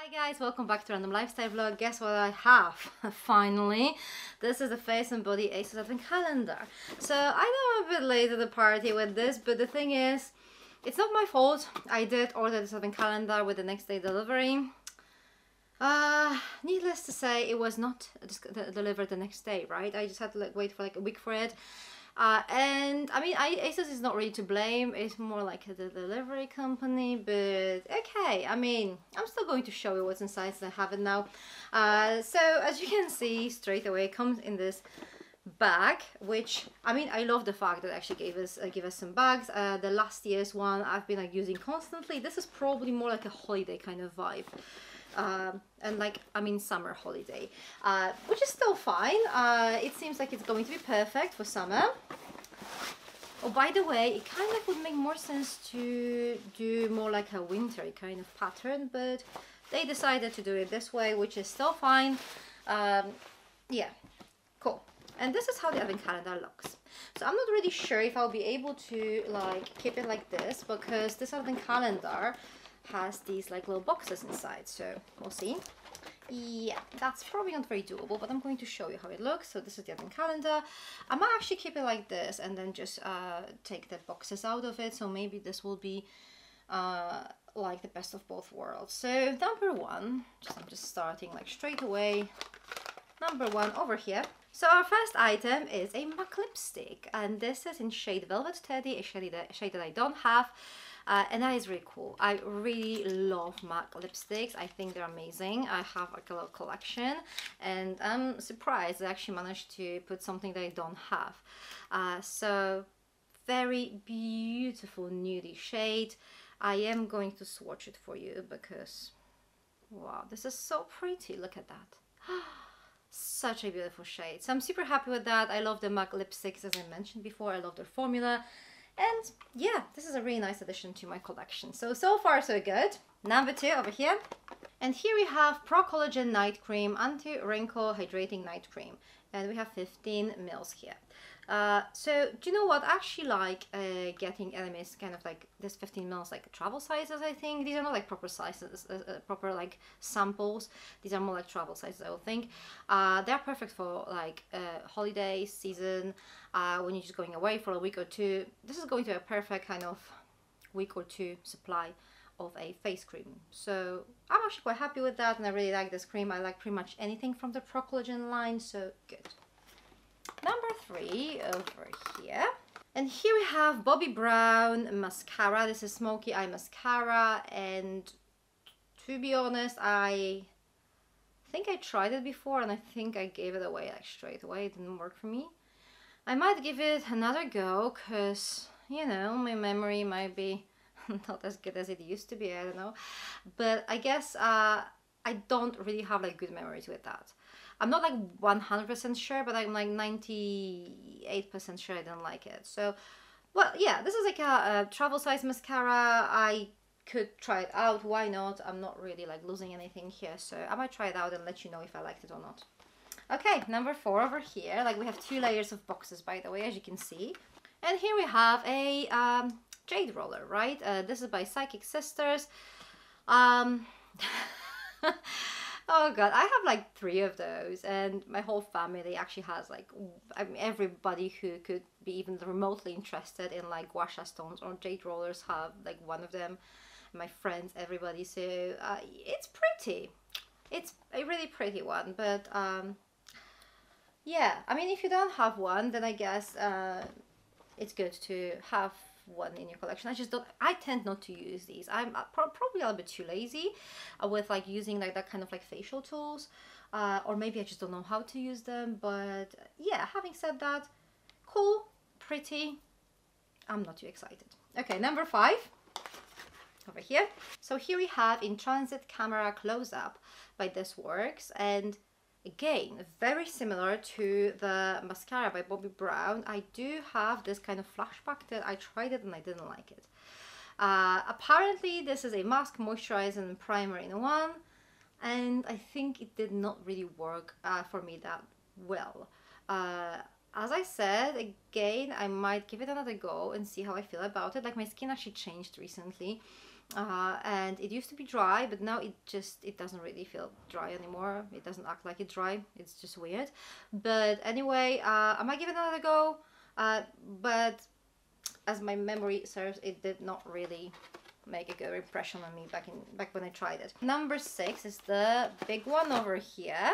Hi guys, welcome back to Random Lifestyle Vlog. Guess what I have? Finally, this is the Face and Body Asos Advent Calendar. So I know I'm a bit late to the party with this, but the thing is, it's not my fault. I did order this Advent Calendar with the next day delivery. Needless to say, it was not delivered the next day, right? I just had to wait for a week for it. And I mean, Asos is not really to blame. It's more like the delivery company, but okay. I mean, I'm still going to show you what's inside since I have it now. So as you can see, straight away it comes in this bag, which I mean, I love the fact that they actually gave us some bags. The last year's one I've been using constantly. This is probably more like a holiday kind of vibe. And I mean summer holiday, which is still fine. It seems like it's going to be perfect for summer. Oh, by the way, it kind of would make more sense to do more like a wintry kind of pattern, but they decided to do it this way, which is still fine. Yeah, cool. And this is how the Advent Calendar looks. So I'm not really sure if I'll be able to keep it like this, because this Advent Calendar has these little boxes inside, so we'll see. Yeah, that's probably not very doable, but I'm going to show you how it looks. So this is the Advent Calendar. I might actually keep it like this and then just take the boxes out of it, so maybe this will be like the best of both worlds. So number one, I'm just starting straight away. Number one over here. So our first item is a MAC lipstick, and this is in shade Velvet Teddy, a shade that I don't have. And that is really cool. I really love MAC lipsticks. I think they're amazing. I have a little collection, and I'm surprised I actually managed to put something that I don't have. So very beautiful nudie shade. I am going to swatch it for you because wow, this is so pretty. Look at that. Such a beautiful shade. So I'm super happy with that. I love the MAC lipsticks, as I mentioned before. I love their formula. And yeah, this is a really nice addition to my collection. So far so good. Number two over here. And here we have Pro Collagen Night Cream, Anti-Wrinkle Hydrating Night Cream. And we have 15 mils here. So do you know what? I actually like getting LMS kind of this 15 mils travel sizes, I think. These are not proper sizes, proper samples. These are more like travel sizes, I would think. They're perfect for holiday season, when you're just going away for a week or two. This is going to be a perfect kind of week or two supply of a face cream. So I'm actually quite happy with that, and I really like this cream. I like pretty much anything from the Pro Collagen line, so good. Number three over here. And here we have Bobbi Brown mascara. This is Smoky Eye Mascara, and to be honest, I think I tried it before and I think I gave it away straight away. It didn't work for me. I might give it another go because, you know, my memory might be not as good as it used to be, I don't know. But I guess I don't really have good memories with that. I'm not 100% sure, but I'm 98% sure I didn't like it. So, well, yeah, this is a travel size mascara. I could try it out. Why not? I'm not really losing anything here. So I might try it out and let you know if I liked it or not. Okay, number four over here. We have two layers of boxes, by the way, as you can see. And here we have a Jade Roller, right? This is by Psychic Sisters. Oh god, I have three of those, and my whole family actually has I mean, everybody who could be even remotely interested in gua sha stones or Jade Rollers have one of them. My friends, everybody. So it's pretty. It's a really pretty one, but yeah, I mean, if you don't have one, then I guess it's good to have one in your collection. I tend not to use these. I'm probably a little bit too lazy with using that kind of facial tools, or maybe I just don't know how to use them. But yeah, having said that, cool, pretty. I'm not too excited. Okay, number five over here. So here we have In Transit Camera Close-Up by This Works, and again, very similar to the mascara by Bobbi Brown. I do have this kind of flashback that I tried it and I didn't like it. Apparently this is a mask, moisturizer and primer in one, and I think it did not really work for me that well. As I said, again, I might give it another go and see how I feel about it. My skin actually changed recently. and it used to be dry, but now it doesn't really feel dry anymore. It doesn't act like it's dry. It's just weird. But anyway, I might give it another go, but as my memory serves, it did not really make a good impression on me back when I tried it. Number 6 is the big one over here.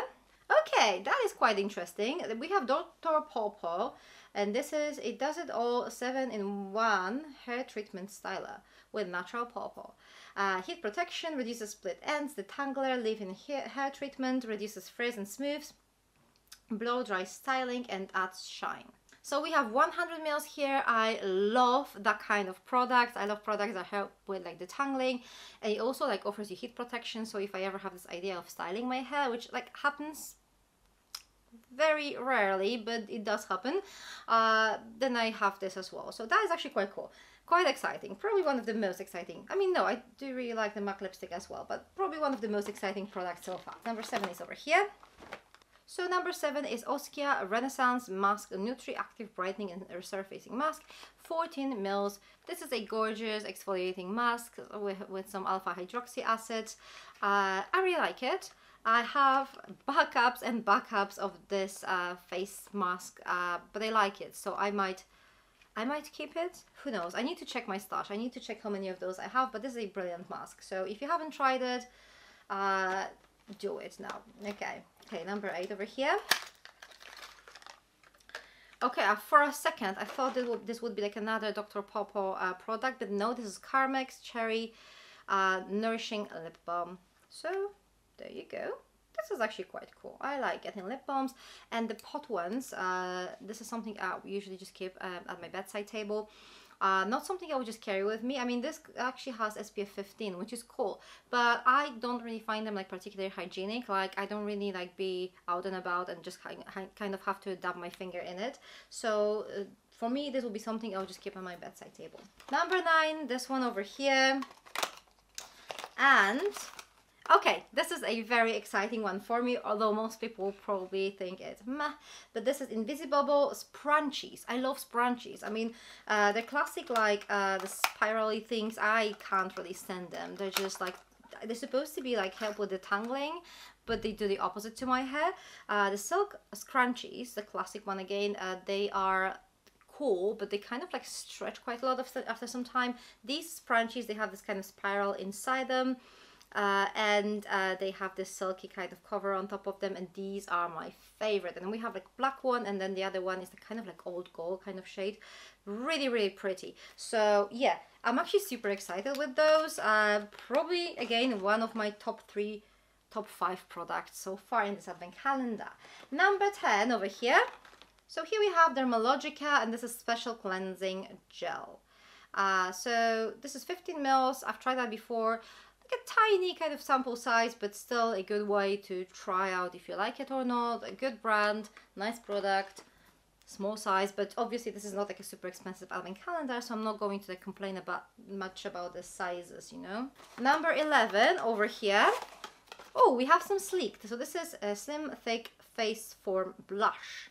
Okay, that is quite interesting. We have Dr. Popo, and this is It Does It All 7-in-1 hair treatment styler with natural Popo. Heat protection, reduces split ends, detangler, leave-in hair treatment, reduces frizz and smooths, blow dry styling, and adds shine. So we have 100 ml here. I love that kind of product. I love products that help with like detangling, and it also like offers you heat protection. So if I ever have this idea of styling my hair, which like happens very rarely, but it does happen, then I have this as well. So that is actually quite cool, quite exciting. Probably one of the most exciting. I mean, no, I do really like the MAC lipstick as well, but probably one of the most exciting products so far. Number 7 is over here. So number 7 is Oskia Renaissance Mask Nutri Active Brightening and Resurfacing Mask, 14 ml. This is a gorgeous exfoliating mask with some alpha hydroxy acids. I really like it. I have backups and backups of this face mask, but I like it, so I might keep it. Who knows? I need to check my stash. I need to check how many of those I have, but this is a brilliant mask. So if you haven't tried it, do it now. Okay, number 8 over here. Okay, for a second I thought this would be like another Dr. Popo product, but no, this is Carmex Cherry Nourishing Lip Balm. So there you go. This is actually quite cool. I like getting lip balms, and the pot ones, this is something I usually just keep at my bedside table. Not something I would just carry with me. I mean, this actually has SPF 15, which is cool, but I don't really find them like particularly hygienic. Like, I don't really like be out and about and just kind of have to dab my finger in it. So for me, this will be something I'll just keep on my bedside table. Number 9, this one over here. And okay, this is a very exciting one for me, although most people will probably think it's meh, but this is Invisible Sprunchies. I love Sprunchies. I mean, they're classic, like the spirally things. I can't really stand them. They're just like, they're supposed to be like help with detangling, but they do the opposite to my hair. The Silk Scrunchies, the classic one again, they are cool, but they kind of like stretch quite a lot after some time. These Sprunchies, they have this kind of spiral inside them. And they have this silky kind of cover on top of them, and these are my favorite. And then we have like black one, and then the other one is the kind of like old gold kind of shade. Really, really pretty. So yeah, I'm actually super excited with those. Probably again one of my top 5 products so far in this advent calendar. Number 10 over here. So here we have Dermalogica, and this is Special Cleansing Gel. So this is 15 ml. I've tried that before. Like a tiny kind of sample size, but still a good way to try out if you like it or not. A good brand, nice product, small size, but obviously this is not like a super expensive advent calendar, so I'm not going to like complain much about the sizes, you know. Number 11 over here. Oh, we have some Sleek. So this is a Slim Thick Face Form Blush.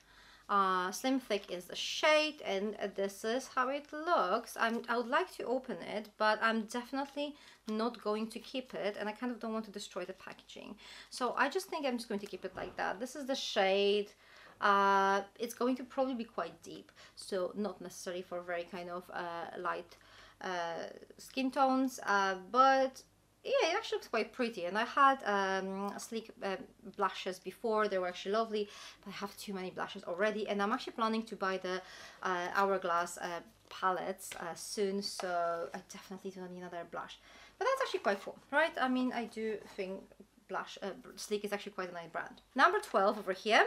Slim Thick is the shade, and this is how it looks. I would like to open it, but I'm definitely not going to keep it, and I kind of don't want to destroy the packaging. So I just think I'm just going to keep it like that. This is the shade. It's going to probably be quite deep, so not necessarily for very kind of light skin tones, but yeah, it actually looks quite pretty. And I had Sleek blushes before. They were actually lovely, but I have too many blushes already, and I'm actually planning to buy the Hourglass palettes soon, so I definitely don't need another blush. But that's actually quite cool, right? I mean, I do think Sleek is actually quite a nice brand. Number 12 over here.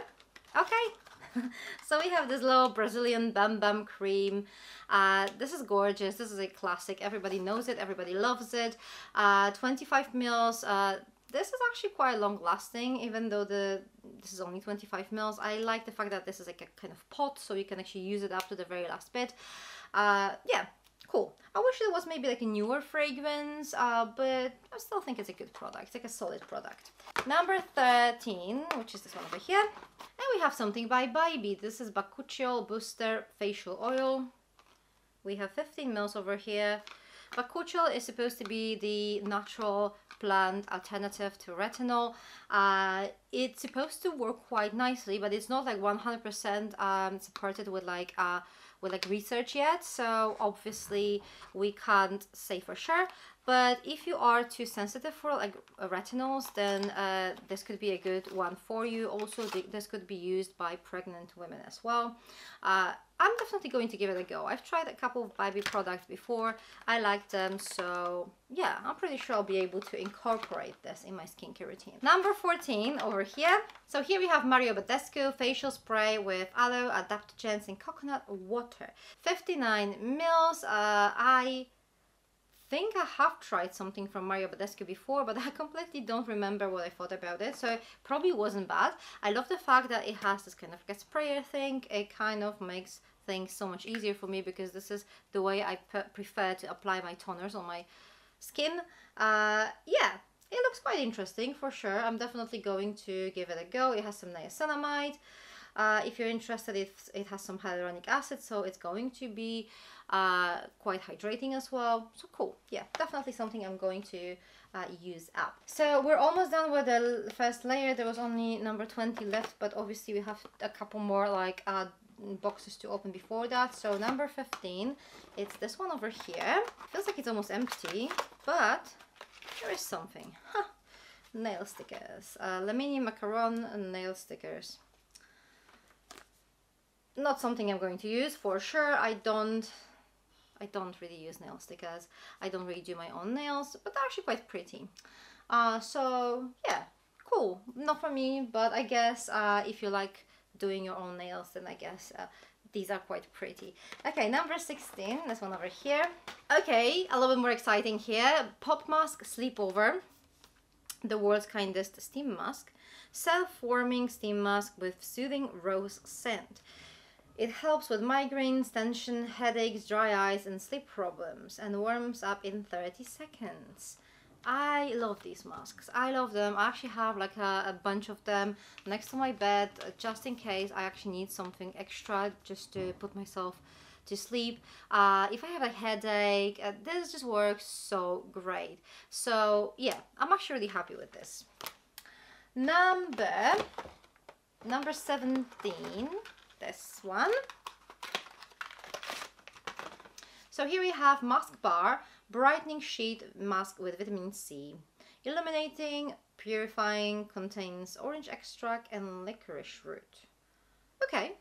Okay, so we have this little Brazilian Bam Bam cream. This is gorgeous. This is a classic. Everybody knows it. Everybody loves it. 25 ml. This is actually quite long lasting, even though this is only 25 ml. I like the fact that this is like a kind of pot, so you can actually use it up to the very last bit. Yeah, cool. I wish there was maybe like a newer fragrance, but I still think it's a good product. It's like a solid product. Number 13, which is this one over here. And we have something by Baby. This is Bakuchiol Booster Facial Oil. We have 15 ml over here. Bakuchiol is supposed to be the natural plant alternative to retinol. It's supposed to work quite nicely, but it's not like 100% supported with like research yet, so obviously we can't say for sure. But if you are too sensitive for like retinols, then this could be a good one for you. Also, this could be used by pregnant women as well. I'm definitely going to give it a go. I've tried a couple of baby products before. I like them, so yeah, I'm pretty sure I'll be able to incorporate this in my skincare routine. Number 14 over here. So here we have Badescu facial spray with aloe, adaptogens and coconut water. 59 mils. I think I have tried something from Badescu before, but I completely don't remember what I thought about it, so it probably wasn't bad. I love the fact that it has this kind of get sprayer thing. It kind of makes things so much easier for me because this is the way I prefer to apply my toners on my skin. Yeah, it looks quite interesting for sure. I'm definitely going to give it a go. It has some niacinamide. If you're interested, it has some hyaluronic acid, so it's going to be quite hydrating as well. So cool. Yeah, definitely something I'm going to use up. So we're almost done with the first layer. There was only number 20 left, but obviously we have a couple more like boxes to open before that. So number 15, it's this one over here. Feels like it's almost empty, but there is something. Huh. Nail stickers. Lamini macaron nail stickers. Not something I'm going to use for sure. I don't really use nail stickers. I don't really do my own nails, but they're actually quite pretty. So yeah, cool. Not for me, but I guess if you like doing your own nails, then I guess these are quite pretty. Okay, number 16, this one over here. Okay, a little bit more exciting here. Mask Sleepover, the world's kindest steam mask. Self-warming steam mask with soothing rose scent. It helps with migraines, tension, headaches, dry eyes and sleep problems and warms up in 30 seconds. I love these masks. I love them. I actually have like a bunch of them next to my bed just in case I actually need something extra just to put myself to sleep. If I have a headache, this just works so great. So yeah, I'm actually really happy with this. Number 17. This one. So here we have Mask Bar Brightening Sheet Mask with Vitamin C. Illuminating, purifying, contains orange extract and licorice root. Okay,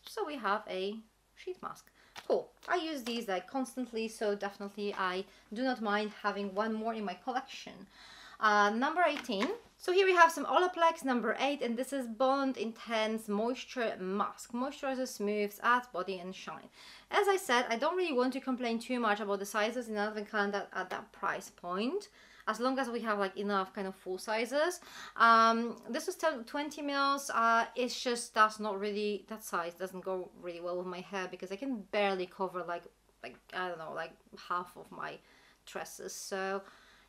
so we have a sheet mask. Cool. I use these like constantly, so definitely I do not mind having one more in my collection. Number 18. So here we have some Olaplex number 8, and this is Bond Intense Moisture Mask. Moisturizes, smooths, adds body and shine. As I said, I don't really want to complain too much about the sizes in Advent Calendar at that price point, as long as we have like enough kind of full sizes. This was 20 mils. It's just that's not really, that size doesn't go really well with my hair because I can barely cover like I don't know, like half of my tresses. So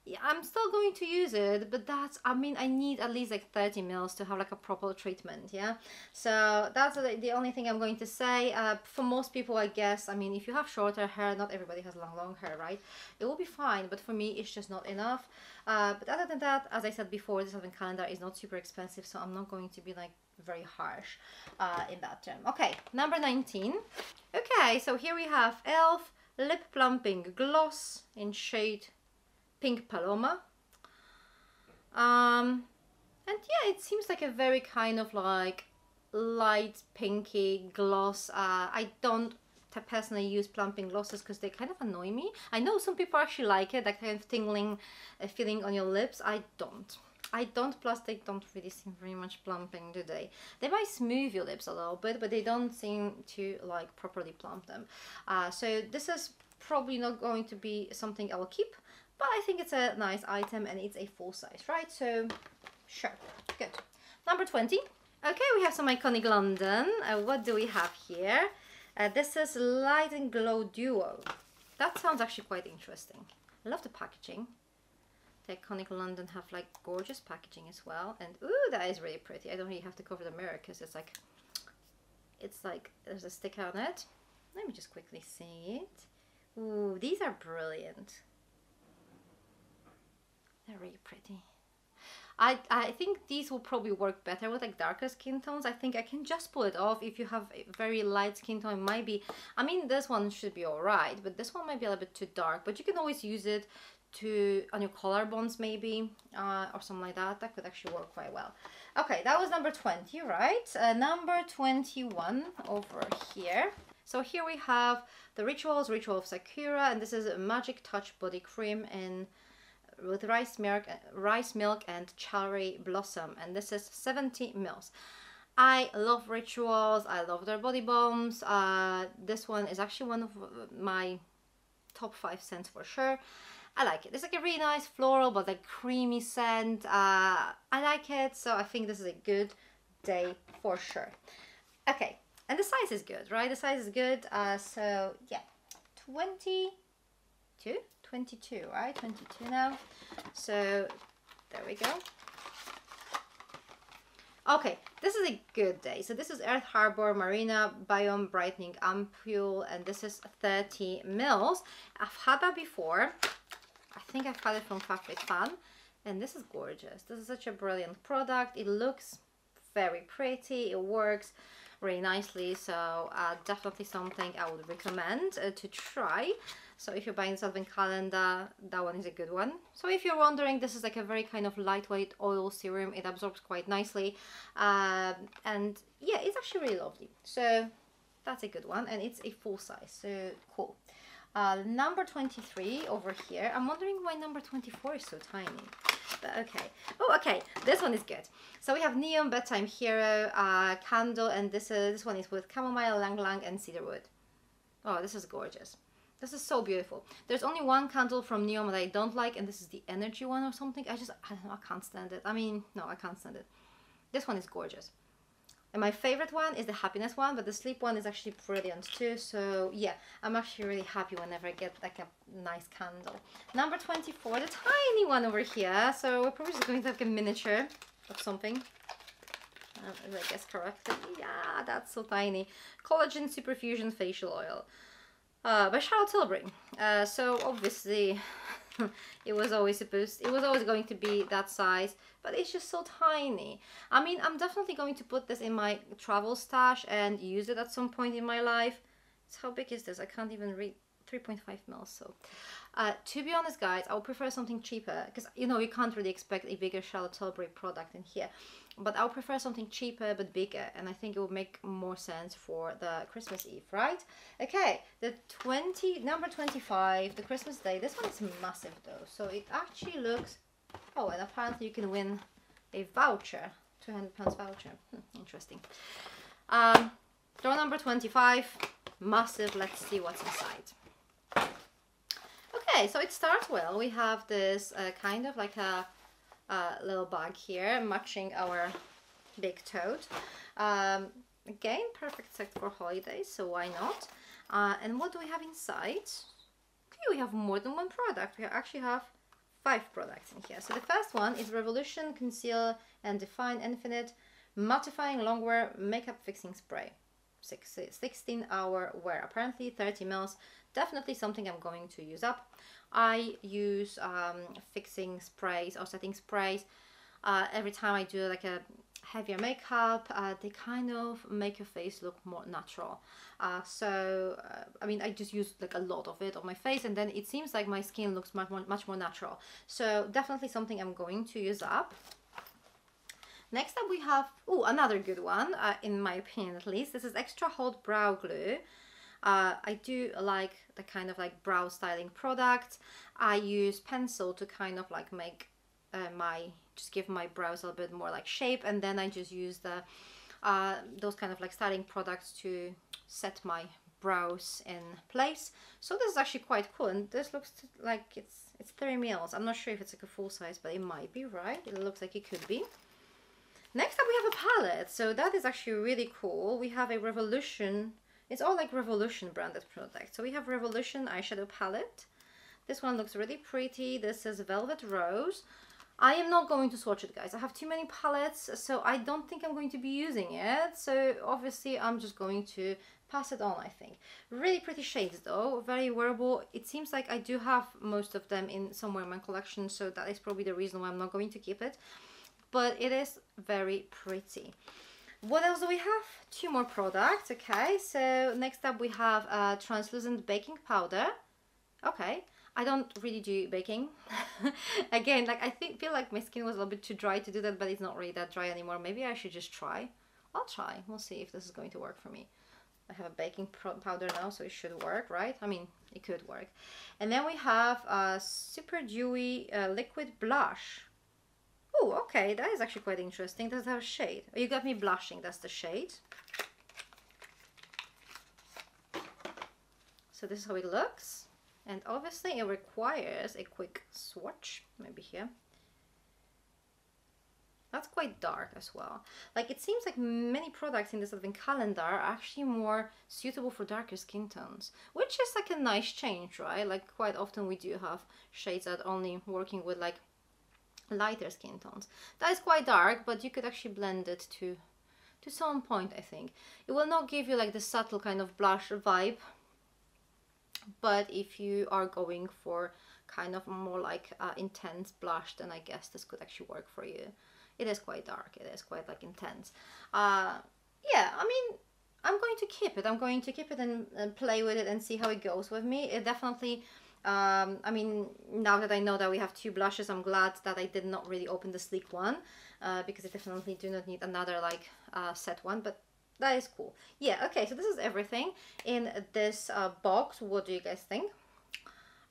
yeah, I'm still going to use it, but that's, I mean, I need at least like 30 mils to have like a proper treatment, yeah? So that's the only thing I'm going to say. For most people, I guess, I mean, if you have shorter hair, not everybody has long hair, right? It will be fine, but for me, it's just not enough. But other than that, as I said before, this Advent Calendar is not super expensive, so I'm not going to be like very harsh in that term. Okay, number 19. Okay, so here we have e.l.f. Lip Plumping Gloss in shade Pink Paloma. And yeah, it seems like a very kind of like light pinky gloss. I don't personally use plumping glosses because they kind of annoy me. I know some people actually like it, that kind of tingling feeling on your lips. I don't, plus they don't really seem very much plumping, do they? They might smooth your lips a little bit, but they don't seem to like properly plump them. So this is probably not going to be something I will keep. But I think it's a nice item and it's a full size, right? So, sure, good. Number 20. Okay, we have some Iconic London. What do we have here? This is Light and Glow Duo. That sounds actually quite interesting. I love the packaging. The Iconic London have like gorgeous packaging as well. And ooh, that is really pretty. I don't really have to cover the mirror because it's like there's a sticker on it. Let me just quickly see it. Ooh, these are brilliant. They're really pretty. I think these will probably work better with like darker skin tones. I think I can just pull it off. If you have a very light skin tone, it might be, I mean, this one should be alright, but this one might be a little bit too dark. But you can always use it to on your collarbones maybe, or something like that. That could actually work quite well. Okay, that was number 20, right? Number 21 over here. So here we have the Ritual of Sakura, and this is a Magic Touch Body Cream in with rice milk and cherry blossom, and this is 70 mils. I love Rituals. I love their body balms. This one is actually one of my top 5 scents for sure. I like it. It's like a really nice floral but like creamy scent. I like it, so I think this is a good day for sure. Okay, and the size is good, right? The size is good. So yeah, 22, right? 22 now. So there we go. Okay, this is a good day. So this is Earth Harbor Marina Biome Brightening Ampule, and this is 30 mils. I've had that before. I think I've had it from Fabric Fan, and this is gorgeous. This is such a brilliant product. It looks very pretty. It works really nicely, so definitely something I would recommend to try. So if you're buying this advent calendar, that one is a good one. So if you're wondering, this is like a very kind of lightweight oil serum. It absorbs quite nicely, and yeah, it's actually really lovely. So that's a good one, and it's a full size, so cool. Number 23 over here. I'm wondering why number 24 is so tiny. But okay. Oh, okay. This one is good. So we have Neon Bedtime Hero candle, and this one is with chamomile, lang lang, and cedarwood. Oh, this is gorgeous. This is so beautiful. There's only one candle from Neon that I don't like, and this is the energy one or something. I don't know, I can't stand it. I mean, no, I can't stand it. This one is gorgeous. And my favorite one is the happiness one, but the sleep one is actually brilliant too. So yeah, I'm actually really happy whenever I get like a nice candle. Number 24, the tiny one over here. So we're probably just going to have a miniature of something. If I guess correctly. Yeah, that's so tiny. Collagen Superfusion Facial Oil. By Charlotte Tilbury. So obviously it was always going to be that size, but it's just so tiny. I mean, I'm definitely going to put this in my travel stash and use it at some point in my life. So how big is this? I can't even read. 3.5 mils. So to be honest, guys, I would prefer something cheaper, because you know you can't really expect a bigger Charlotte Tilbury product in here, but I would prefer something cheaper but bigger, and I think it would make more sense for the Christmas Eve, right? Okay, number 25, the Christmas Day. This one is massive though, so it actually looks, oh, and apparently you can win a voucher, £200 voucher. Interesting. Door number 25, massive. Let's see what's inside. Okay, so it starts well. We have this kind of like a little bag here, matching our big tote. Again, perfect set for holidays, so why not? And what do we have inside? Okay, we have more than one product. We actually have 5 products in here. So the first one is Revolution Conceal and Define Infinite Mattifying Longwear Makeup Fixing Spray. 16-hour wear, apparently 30 mils. Definitely something I'm going to use up. I use fixing sprays or setting sprays every time I do like a heavier makeup. They kind of make your face look more natural. I mean, I just use like a lot of it on my face, and then it seems like my skin looks much more natural. So definitely something I'm going to use up. Next up we have, another good one, in my opinion at least. This is Extra Hot Brow Glue. I do like the kind of like brow styling product. I use pencil to kind of like make just give my brows a little bit more like shape, and then I just use the those kind of like styling products to set my brows in place. So this is actually quite cool, and this looks like it's 30 mils. I'm not sure if it's like a full size, but it might be, right? It looks like it could be. Next up we have a palette, so that is actually really cool. We have a Revolution, it's all like Revolution branded product. So we have Revolution eyeshadow palette. This one looks really pretty. This is Velvet Rose. I am not going to swatch it, guys. I have too many palettes, so I don't think I'm going to be using it. So obviously I'm just going to pass it on, I think. Really pretty shades though, very wearable. It seems like I do have most of them in somewhere in my collection, so that is probably the reason why I'm not going to keep it. But it is very pretty. What else do we have? 2 more products. Okay, so next up we have translucent baking powder. Okay, I don't really do baking. Again, like I feel like my skin was a little bit too dry to do that, but it's not really that dry anymore. Maybe I should just try. I'll try. We'll see if this is going to work for me. I have a baking powder now, so it should work, right? I mean, it could work. And then we have a super dewy liquid blush. Oh, okay, that is actually quite interesting. Does it have a shade? Oh, you got me blushing, that's the shade. So this is how it looks. And obviously it requires a quick swatch, maybe here. That's quite dark as well. Like it seems like many products in this advent calendar are actually more suitable for darker skin tones, which is like a nice change, right? Like quite often we do have shades that only working with like lighter skin tones. That is quite dark, but you could actually blend it to some point, I think. It will not give you like the subtle kind of blush vibe, but if you are going for kind of more like intense blush, then I guess this could actually work for you. It is quite dark, it is quite like intense. Yeah, I mean, I'm going to keep it. I'm going to keep it and play with it and see how it goes with me. It definitely, I mean, now that I know that we have 2 blushes, I'm glad that I did not really open the sleek one, because I definitely do not need another like set one, but that is cool. Yeah, okay, so this is everything in this box. What do you guys think?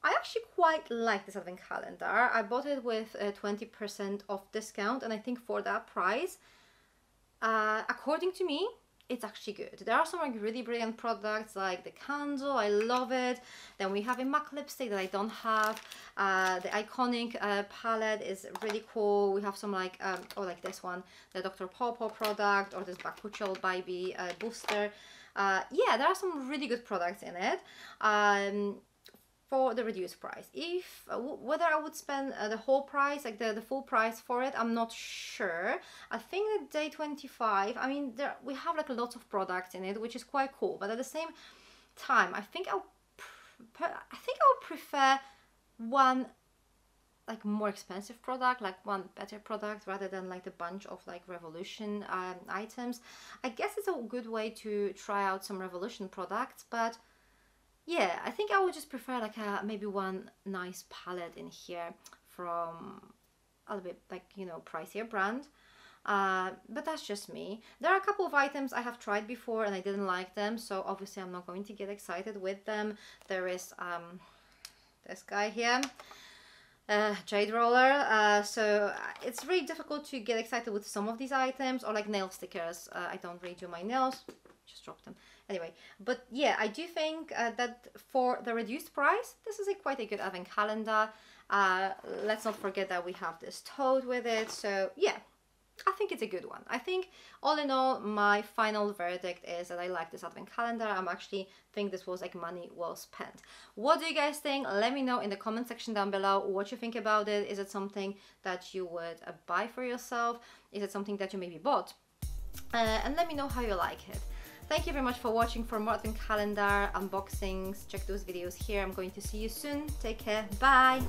I actually quite like this advent calendar. I bought it with a 20% off discount, and I think for that price, according to me, it's actually good. There are some like really brilliant products like the candle, I love it. Then we have a MAC lipstick that I don't have. The iconic palette is really cool. We have some like, or like this one, the Dr. Popo product, or this Bakuchiol Baby booster. Yeah, there are some really good products in it. For the reduced price. If whether I would spend the whole price, like the full price for it, I'm not sure. I think that day 25, I mean, we have like lots of products in it, which is quite cool, but at the same time, I think I would prefer one like more expensive product, like one better product, rather than like the bunch of like Revolution items. I guess it's a good way to try out some Revolution products, but yeah, I think I would just prefer like maybe one nice palette in here from a little bit like, you know, pricier brand. But that's just me. There are a couple of items I have tried before and I didn't like them, so obviously I'm not going to get excited with them. There is this guy here, Jade Roller. So it's really difficult to get excited with some of these items, or like nail stickers. I don't really do my nails. Just drop them. Anyway, but yeah, I do think that for the reduced price, this is quite a good advent calendar. Let's not forget that we have this tote with it. So yeah, I think it's a good one. I think all in all, my final verdict is that I like this advent calendar. I'm actually think this was like money well spent. What do you guys think? Let me know in the comment section down below what you think about it. Is it something that you would buy for yourself? Is it something that you maybe bought? And let me know how you like it. Thank you very much for watching. For more advent calendar unboxings, check those videos here. I'm going to see you soon. Take care. Bye.